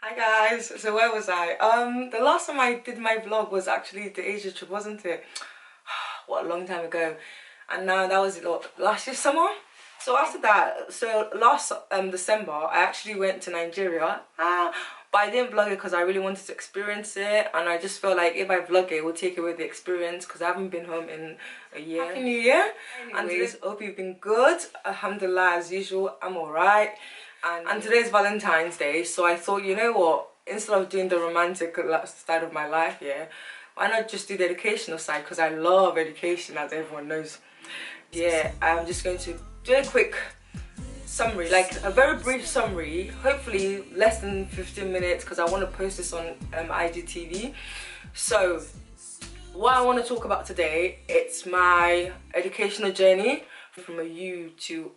Hi guys, so where was I? The last time I did my vlog was actually the Asia trip, wasn't it? What a long time ago. And now that was last year summer. So after that, so last December, I actually went to Nigeria. But I didn't vlog it because I really wanted to experience it, and I just felt like if I vlog it will take away the experience because I haven't been home in a year. Happy New Year! Anyways, hope you've been good. Alhamdulillah, as usual, I'm alright. And today's Valentine's Day, so I thought, you know what, instead of doing the romantic side of my life, yeah, why not just do the educational side, because I love education, as everyone knows. Yeah, I'm just going to do a quick summary, like a very brief summary, hopefully less than 15 minutes, because I want to post this on IGTV. So what I want to talk about today, it's my educational journey from a U to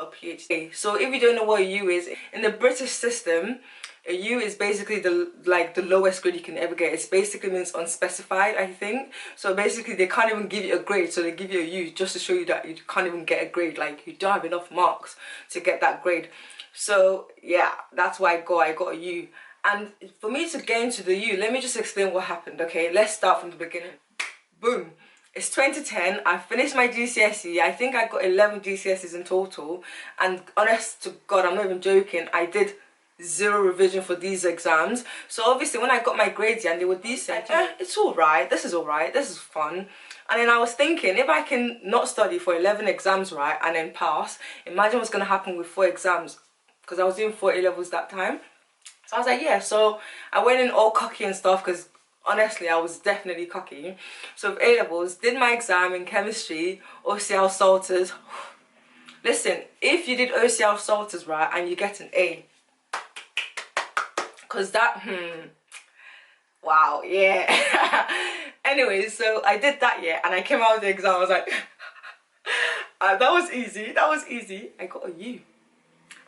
a PhD. So if you don't know what a U is, in the British system, a U is basically the lowest grade you can ever get. It basically means unspecified, I think. So basically they can't even give you a grade, so they give you a U just to show you that you can't even get a grade, like you don't have enough marks to get that grade. So yeah, that's why I got a U. And for me to get into the U, let me just explain what happened, okay? Let's start from the beginning. Boom. It's 2010, I finished my GCSE. I think I got 11 GCSEs in total, and honest to God, I'm not even joking, I did zero revision for these exams. So obviously when I got my grades and they were decent, it's alright, this is fun. And then I was thinking, if I can not study for 11 exams, right, and then pass, imagine what's going to happen with 4 exams, because I was doing 4 A-levels that time. So I was like, yeah, so I went in all cocky and stuff, because honestly, I was definitely cocky. So with A-levels, did my exam in chemistry, OCL Salters. Listen, if you did OCL Salters, right, and you get an A, because that, wow, yeah. Anyways, so I did that, yeah, and I came out of the exam, I was like, that was easy, I got a U.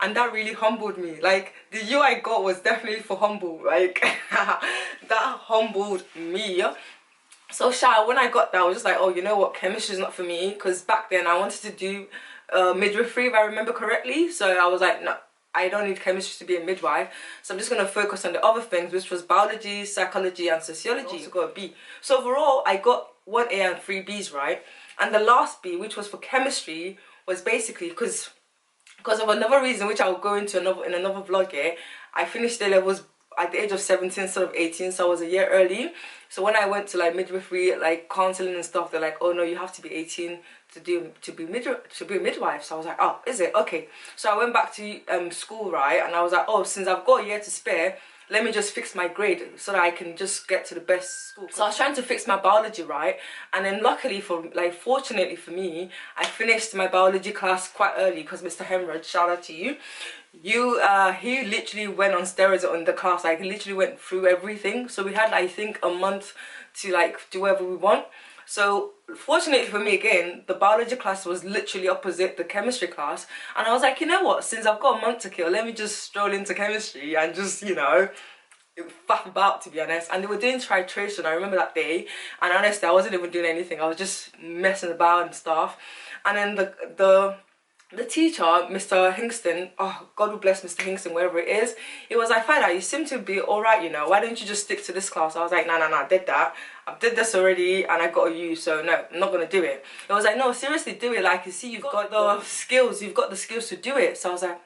And that really humbled me. Like, the U I got was definitely for humble. Like, that humbled me. So shy, when I got that, I was just like, oh, you know what, chemistry is not for me. Because back then, I wanted to do midwifery, if I remember correctly. So I was like, no, I don't need chemistry to be a midwife. So I'm just going to focus on the other things, which was biology, psychology, and sociology. I also got a B. So overall, I got 1 A and 3 Bs, right? And the last B, which was for chemistry, was basically because of another reason, which I'll go into in another vlog here. I finished A-levels at the age of 17 instead of 18, so I was a year early. So when I went to like midwifery, like counselling and stuff, they're like, oh no, you have to be 18 to be a midwife. So I was like, oh, is it? Okay. So I went back to school, right, and I was like, oh, since I've got a year to spare, let me just fix my grade so that I can just get to the best school. So I was trying to fix my biology, right? And then luckily fortunately for me, I finished my biology class quite early because Mr. Hemrod, shout out to you. He literally went on steroids on the class. Like, he literally went through everything. So we had, I think, a month to like do whatever we want. So fortunately for me, again, the biology class was literally opposite the chemistry class, and I was like, you know what, since I've got a month to kill, let me just stroll into chemistry and just, you know, faff about, to be honest. And they were doing titration, I remember that day, and honestly, I wasn't even doing anything, I was just messing about and stuff. And then the teacher, Mr. Hingston, oh, God will bless Mr. Hingston, wherever it is, he was like, Faida, you seem to be alright, you know, why don't you just stick to this class? I was like, no, I did that. I did this already and I got a U, so no, I'm not going to do it. He was like, no, seriously, do it. Like, you see, you've got the skills to do it. So I was like,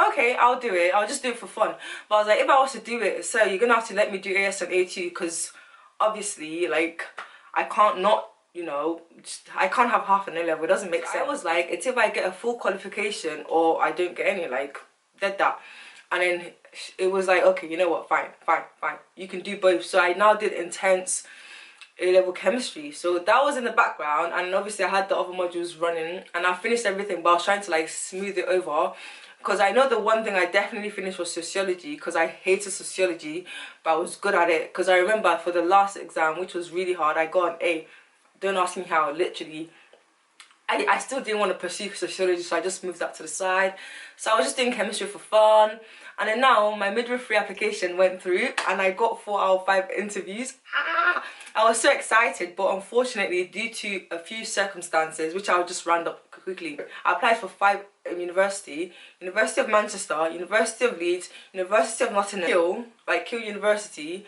okay, I'll do it. I'll just do it for fun. But I was like, if I was to do it, so you're going to have to let me do AS and A2, because obviously, like, I can't not, you know, I can't have half an A-level. It doesn't make sense. I was like, it's if I get a full qualification or I don't get any, like, did that. And then it was like, okay, you know what, fine, you can do both. So I now did intense A-level chemistry. So that was in the background, and obviously I had the other modules running, and I finished everything, but I was trying to like smooth it over. Because I know the one thing I definitely finished was sociology, because I hated sociology, but I was good at it. Because I remember for the last exam, which was really hard, I got an A. Don't ask me how, literally. I still didn't want to pursue sociology, so I just moved that to the side. So I was just doing chemistry for fun. And then now my midwifery application went through and I got 4 out of 5 interviews. I I was so excited, but unfortunately, due to a few circumstances, which I'll just round up quickly, I applied for 5 university: University of Manchester, University of Leeds, University of Nottingham, Keele University,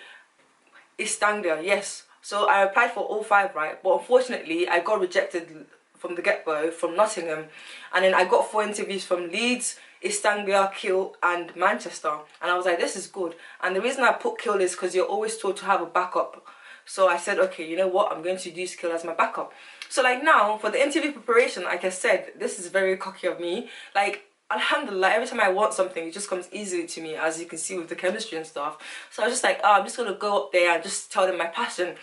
East Anglia, yes. So I applied for all 5, right? But unfortunately, I got rejected from the get-go from Nottingham, and then I got 4 interviews from Leeds, East Anglia, Keele and Manchester, and I was like, this is good. And the reason I put Keele is because you're always told to have a backup. So I said, okay, you know what, I'm going to use Keele as my backup. So like now, for the interview preparation, like I said, this is very cocky of me. Like, alhamdulillah, every time I want something, it just comes easily to me, as you can see with the chemistry and stuff. So I was just like, oh, I'm just going to go up there and just tell them my passion.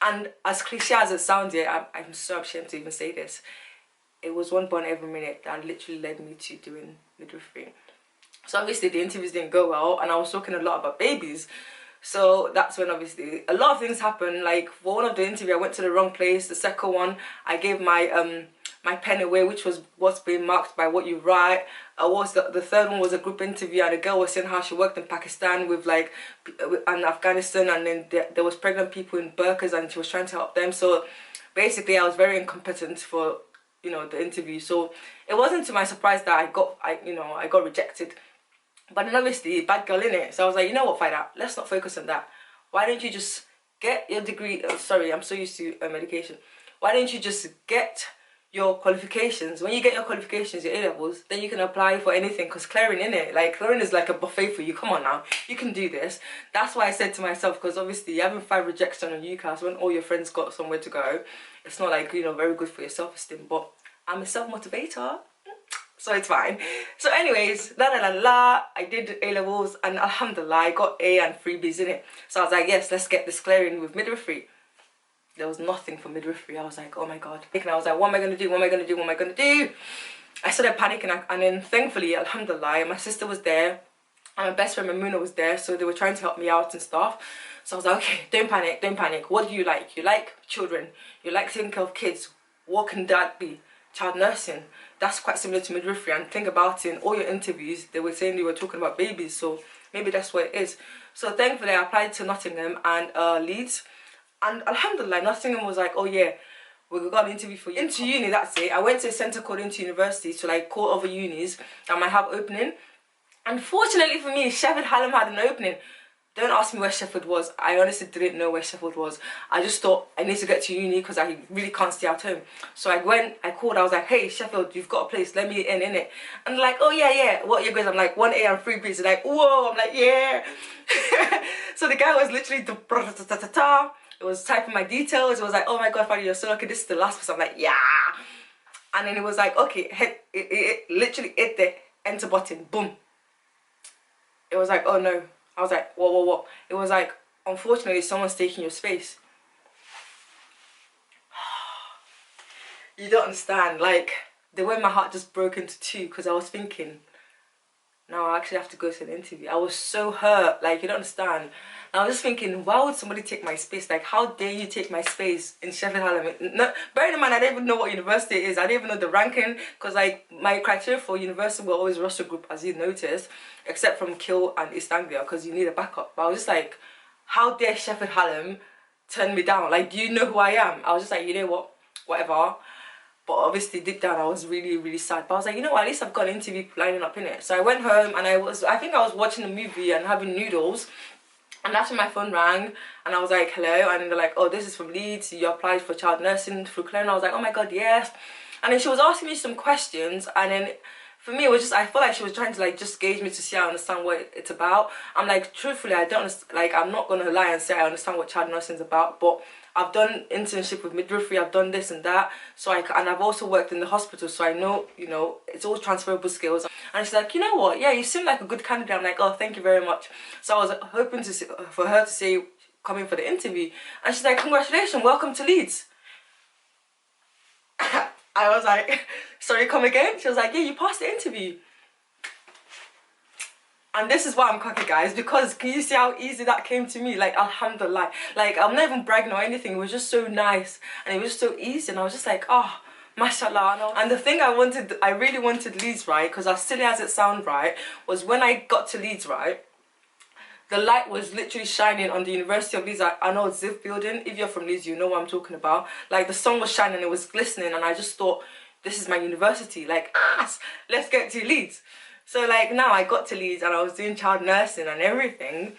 And as cliche as it sounds, yeah, I'm so ashamed to even say this. It was one bond every minute that literally led me to doing midwifery. So obviously the interviews didn't go well, and I was talking a lot about babies. So that's when obviously a lot of things happened. Like for one of the interview, I went to the wrong place. The second one, I gave my my pen away, which was what's being marked by what you write. The third one was a group interview, and a girl was saying how she worked in Pakistan with and Afghanistan, and then there was pregnant people in burqas, and she was trying to help them. So basically, I was very incompetent for the interview. So it wasn't to my surprise that I got rejected. But then obviously, bad girl in it. So I was like, you know what, FABFAIDAT, let's not focus on that. Why don't you just get your degree? Sorry, I'm so used to medication. Why don't you just get your qualifications? When you get your qualifications, your A-levels, then you can apply for anything, because clearing in it, like clearing is like a buffet for you. Come on now, you can do this. That's why I said to myself, because obviously having 5 rejections on UCAS when all your friends got somewhere to go, it's not like, very good for your self-esteem. But I'm a self-motivator, so it's fine. So anyways, I did A-levels, and alhamdulillah, I got A and 3 Bs in it. So I was like, yes, let's get this clearing with midwifery. There was nothing for midwifery. I was like, oh my god. And I was like, what am I going to do? What am I going to do? What am I going to do? I started panicking, and then thankfully, alhamdulillah, my sister was there, and my best friend Mamuna was there, so they were trying to help me out and stuff. So I was like, okay, don't panic, don't panic. What do you like? You like children. You like taking care of kids. What can that be? Child nursing. That's quite similar to midwifery. And think about it, in all your interviews, they were saying they were talking about babies, so maybe that's what it is. So thankfully, I applied to Nottingham and Leeds. And alhamdulillah, Nottingham was like, oh yeah, we got an interview for you. Into uni, that's it. I went to a centre called Into University to like call other unis that might have opening. Unfortunately for me, Sheffield Hallam had an opening. Don't ask me where Sheffield was. I honestly didn't know where Sheffield was. I just thought I need to get to uni because I really can't stay at home. So I called, I was like, hey Sheffield, you've got a place, let me in it. And they're like, oh yeah, what are your grades? I'm like, 1A and 3 Bs. They're like, whoa, I'm like, yeah. So the guy was literally it was typing my details. It was like, oh my god, Fanny, you're so lucky, this is the last person. I'm like, yeah. And then it was like, okay, it literally hit the enter button, boom. It was like, oh no. I was like, whoa. It was like, unfortunately, someone's taking your space. You don't understand. Like, the way my heart just broke into 2, because I was thinking, now I actually have to go to an interview. I was so hurt. Like, you don't understand. And I was just thinking, why would somebody take my space? Like, how dare you take my space in Sheffield Hallam? No, bearing in mind, I don't even know what university it is. I don't even know the ranking, because like my criteria for university were always Russell Group, as you noticed, except from Keele and East Anglia, because you need a backup. But I was just like, how dare Sheffield Hallam turn me down? Like, do you know who I am? I was just like, you know what, whatever. But obviously deep down I was really sad. But I was like, you know what, at least I've got an interview lining up in it. So I went home, and I think I was watching a movie and having noodles. And that's when my phone rang, and I was like, hello. And then they're like, oh, this is from Leeds, you applied for child nursing through Claire. And I was like, oh my god, yes. And then she was asking me some questions, and then for me it was just, I felt like she was trying to like just gauge me to see I understand what it's about. I'm like, truthfully, I don't understand, like, I'm not gonna lie and say I understand what child nursing is about, but I've done internship with midwifery, I've done this and that, so and I've also worked in the hospital, so I know, it's all transferable skills. And she's like, you know what, yeah, you seem like a good candidate. I'm like, oh, thank you very much. So I was hoping for her to say, come in for the interview. And she's like, congratulations, welcome to Leeds. I was like, sorry, come again? She was like, yeah, you passed the interview. And this is why I'm cocky, guys, because can you see how easy that came to me? Like, alhamdulillah. Like, I'm not even bragging or anything. It was just so nice. And it was so easy. And I was just like, oh, mashallah. And the thing I really wanted Leeds, right, because as silly as it sounds, right, was when I got to Leeds, right, the light was literally shining on the University of Leeds. I know it's Ziv building. If you're from Leeds, you know what I'm talking about. Like, the sun was shining, it was glistening, and I just thought, this is my university. Like, let's get to Leeds. So like now I got to Leeds and I was doing child nursing and everything.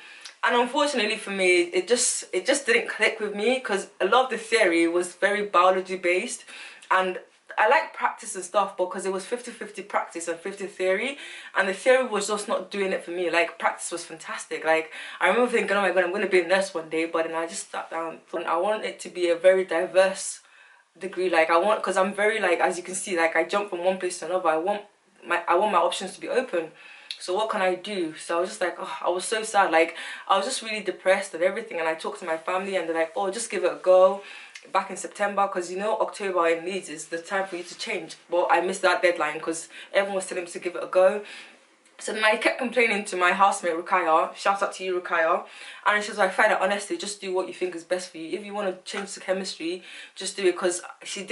And unfortunately for me, it just didn't click with me, because a lot of the theory was very biology based, and I like practice and stuff, because it was 50-50 practice and 50 theory, and the theory was just not doing it for me. Like, practice was fantastic. Like, I remember thinking, oh my god, I'm going to be a nurse one day, but then I just sat down and I want it to be a very diverse degree. Like, I want, because I'm very, like, as you can see, like, I jump from one place to another. I want my options to be open. So what can I do? So I was just like, oh, I was so sad. Like, I was just really depressed and everything, and I talked to my family and they're like, oh, just give it a go back in September, because you know October in Leeds is the time for you to change. Well, I missed that deadline because everyone was telling me to give it a go. So then I kept complaining to my housemate Rukaya, shout out to you Rukaya, and she was like, Fida, honestly, just do what you think is best for you. If you want to change to chemistry, just do it, because she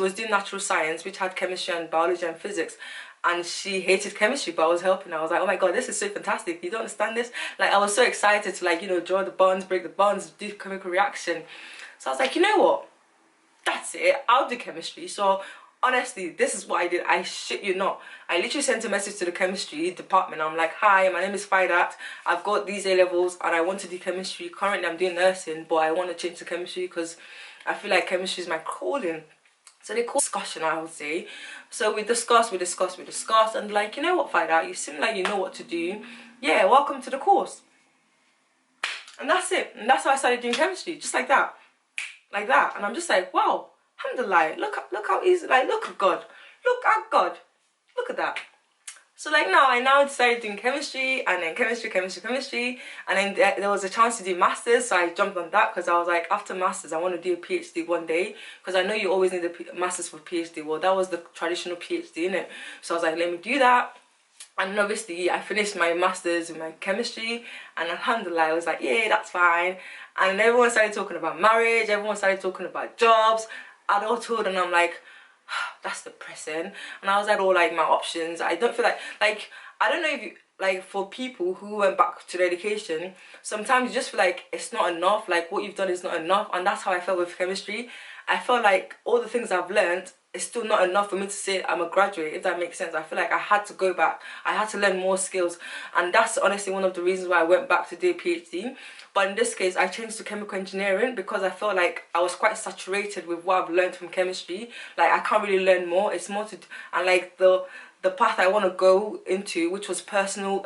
was doing natural science, which had chemistry and biology and physics, and she hated chemistry, but I was helping her. I was like, oh my god, this is so fantastic, you don't understand this? Like, I was so excited to, like, you know, draw the bonds, break the bonds, do chemical reaction. So I was like, you know what, that's it, I'll do chemistry. So honestly, this is what I did. I shit you not, I literally sent a message to the chemistry department. I'm like, hi, my name is FABFAIDAT, I've got these A levels and I want to do chemistry. Currently I'm doing nursing, but I want to change to chemistry because I feel like chemistry is my calling. So they called discussion, I would say. So we discussed, and like, you know what, FABFAIDAT, you seem like you know what to do. Yeah, welcome to the course. And that's it. And that's how I started doing chemistry, just like that. Like that. And I'm just like, wow, alhamdulillah, look how easy, like, look at God. Look at God. Look at that. So like now, I now decided doing chemistry, and then chemistry, and then there was a chance to do masters, so I jumped on that, because I was like, after masters I want to do a PhD one day, because I know you always need a masters for PhD. Well, that was the traditional PhD, innit? So I was like, let me do that. And then obviously I finished my masters in my chemistry, and alhamdulillah, I was like, yeah, that's fine. And everyone started talking about marriage, everyone started talking about jobs, adulthood, and I'm like, that's depressing. And I was like, all like my options, I don't feel like I don't know if you, like, for people who went back to their education, sometimes you just feel like it's not enough, like what you've done is not enough. And that's how I felt with chemistry. I felt like all the things I've learned is still not enough for me to say I'm a graduate, if that makes sense. I feel like I had to go back, I had to learn more skills, and that's honestly one of the reasons why I went back to do a PhD. But in this case, I changed to chemical engineering because I felt like I was quite saturated with what I've learned from chemistry. Like, I can't really learn more. It's more to, and like the path I want to go into, which was personal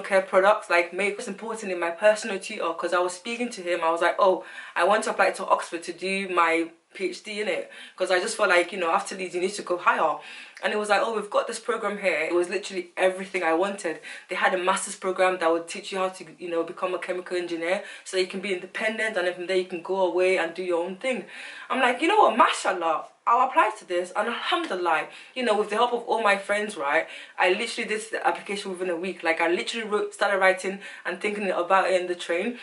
care products, like make what's important in my personal tutor, because I was speaking to him. I was like, oh, I want to apply to Oxford to do my PhD in it, because I just felt like, you know, after Leeds you need to go higher. And it was like, oh, we've got this program here. It was literally everything I wanted. They had a master's program that would teach you how to, you know, become a chemical engineer, so you can be independent, and then from there you can go away and do your own thing. I'm like, you know what, mashallah, I'll apply to this, and alhamdulillah, you know, with the help of all my friends, right, I literally did the application within a week. Like, I literally started writing and thinking about it in the train,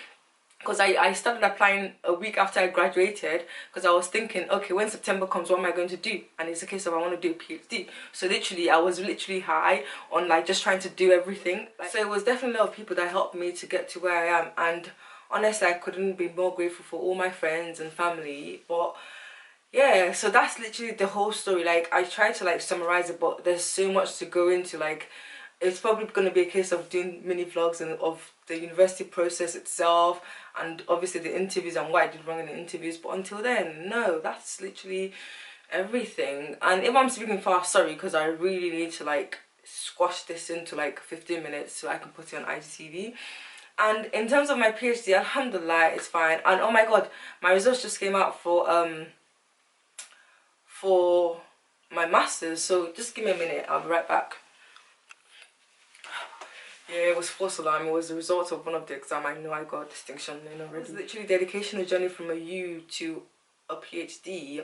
because I started applying a week after I graduated, because I was thinking, okay, when September comes, what am I going to do? And it's a case of I want to do a PhD. So literally, I was literally high on, like, just trying to do everything. So it was definitely a lot of people that helped me to get to where I am, and honestly, I couldn't be more grateful for all my friends and family. But yeah, so that's literally the whole story. Like, I tried to, like, summarize it, but there's so much to go into. Like, it's probably going to be a case of doing mini vlogs and of the university process itself, and obviously the interviews and what I did wrong in the interviews. But until then, no, that's literally everything. And if I'm speaking fast, sorry, because I really need to, like, squash this into like 15 minutes so I can put it on IGTV. And in terms of my PhD, alhamdulillah, it's fine. And oh my god, my results just came out for my masters, so just give me a minute, I'll be right back. Yeah, it was false alarm. It was the result of one of the exam. I know I got a distinction in already. It was literally the educational journey from a U to a PhD,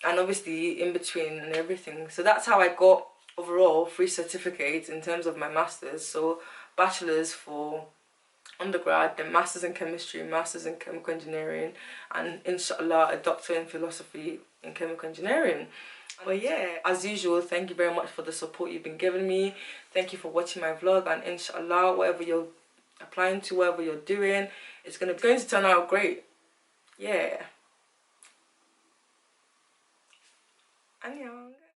and obviously in between and everything. So that's how I got overall 3 certificates in terms of my masters. So bachelor's for undergrad, then masters in chemistry, masters in chemical engineering, and inshallah a doctor in philosophy in chemical engineering. But yeah, as usual, thank you very much for the support you've been giving me. Thank you for watching my vlog, and inshallah, whatever you're applying to whatever you're doing. It's going to turn out great. Yeah. Annyeong.